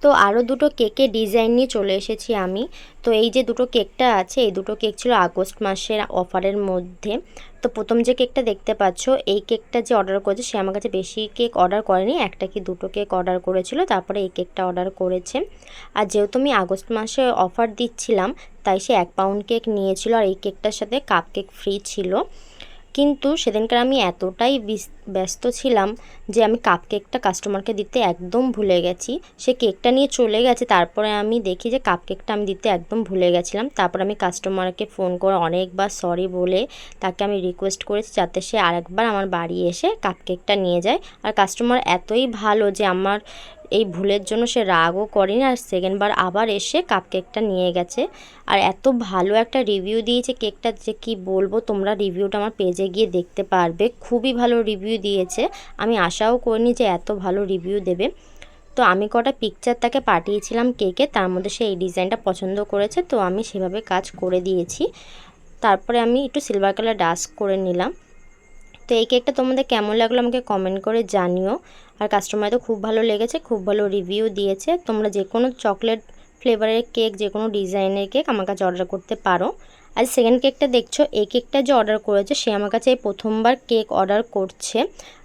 তো আরও দুটো কেকের ডিজাইন নিয়ে চলে এসেছি আমি। তো এই যে দুটো কেকটা আছে, এই দুটো কেক ছিল আগস্ট মাসের অফারের মধ্যে। তো প্রথম যে কেকটা দেখতে পাচ্ছ, এই কেকটা যে অর্ডার করেছে সে আমার কাছে বেশি কেক অর্ডার করেনি, একটা কি দুটো কেক অর্ডার করেছিল, তারপরে এই কেকটা অর্ডার করেছে। আর যেহেতু আমি আগস্ট মাসে অফার দিচ্ছিলাম, তাই সে 1 পাউন্ড কেক নিয়েছিল, আর এই কেকটার সাথে কাপ কেক ফ্রি ছিল। কিন্তু সেদিনকার আমি এতটাই ব্যস্ত ছিলাম যে আমি কাপকেকটা কাস্টমারকে দিতে একদম ভুলে গেছি। সে কেকটা নিয়ে চলে গেছে, তারপরে আমি দেখি যে কাপকেকটা আমি দিতে একদম ভুলে গেছিলাম। তারপর আমি কাস্টমারকে ফোন করে অনেকবার সরি বলে তাকে আমি রিকোয়েস্ট করেছি যাতে সে আরেকবার আমার বাড়ি এসে কাপকেকটা নিয়ে যায়। আর কাস্টমার এতই ভালো যে আমার এই ভুলের জন্য সে রাগও করেনি, আর সেকেন্ডবার আবার এসে কাপকেকটা নিয়ে গেছে। আর এত ভালো একটা রিভিউ দিয়েছে কেকটা যে কি বলবো, তোমরা রিভিউটা আমার পেজে গিয়ে দেখতে পারবে। খুবই ভালো রিভিউ দিয়েছে, আমি আশাও করিনি যে এত ভালো রিভিউ দেবে। তো আমি কটা পিকচার তাকে পাঠিয়েছিলাম কেকে, তার মধ্যে সে এই ডিজাইনটা পছন্দ করেছে, তো আমি সেভাবে কাজ করে দিয়েছি। তারপরে আমি একটু সিলভার কালার ডাস্ট করে নিলাম। তো এই কেকটা তোমাদের কেমন লাগলো আমাকে কমেন্ট করে জানিও। আর কাস্টমার তো খুব ভালো লেগেছে, খুব ভালো রিভিউ দিয়েছে। তোমরা যে কোনো চকলেট ফ্লেভারের কেক, যে কোনো ডিজাইনের কেক আমার কাছে অর্ডার করতে পারো। আর সেকেন্ড কেকটা দেখছো, এই কেকটা যে অর্ডার করেছে সে আমার কাছে এই প্রথমবার কেক অর্ডার করছে।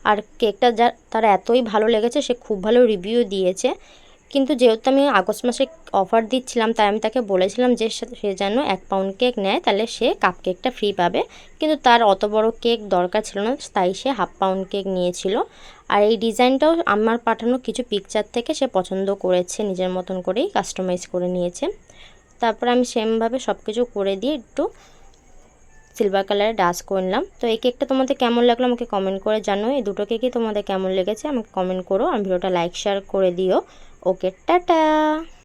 আর কেকটা তার এতই ভালো লেগেছে, সে খুব ভালো রিভিউ দিয়েছে। কিন্তু যেহেতু আমি আগস্ট মাসে অফার দিচ্ছিলাম, তাই আমি তাকে বলেছিলাম যে সে যেন 1 পাউন্ড কেক নেয়, তাহলে সে কাপ কেকটা ফ্রি পাবে। কিন্তু তার অত বড় কেক দরকার ছিল না, তাই সে 1/2 পাউন্ড কেক নিয়েছিল। আর এই ডিজাইনটাও আমার পাঠানো কিছু পিকচার থেকে সে পছন্দ করেছে, নিজের মতন করেই কাস্টমাইজ করে নিয়েছে। তারপর আমি সেমভাবে সব কিছু করে দিয়ে একটু সিলভার কালারে ডাস্ট করে নিলাম। তো এই কেকটা তোমাদের কেমন লাগলো আমাকে কমেন্ট করে জানো। এই দুটো কেকই তোমাদের কেমন লেগেছে আমাকে কমেন্ট করো, আর ভিডিওটা লাইক শেয়ার করে দিও। ওকে, টাটা।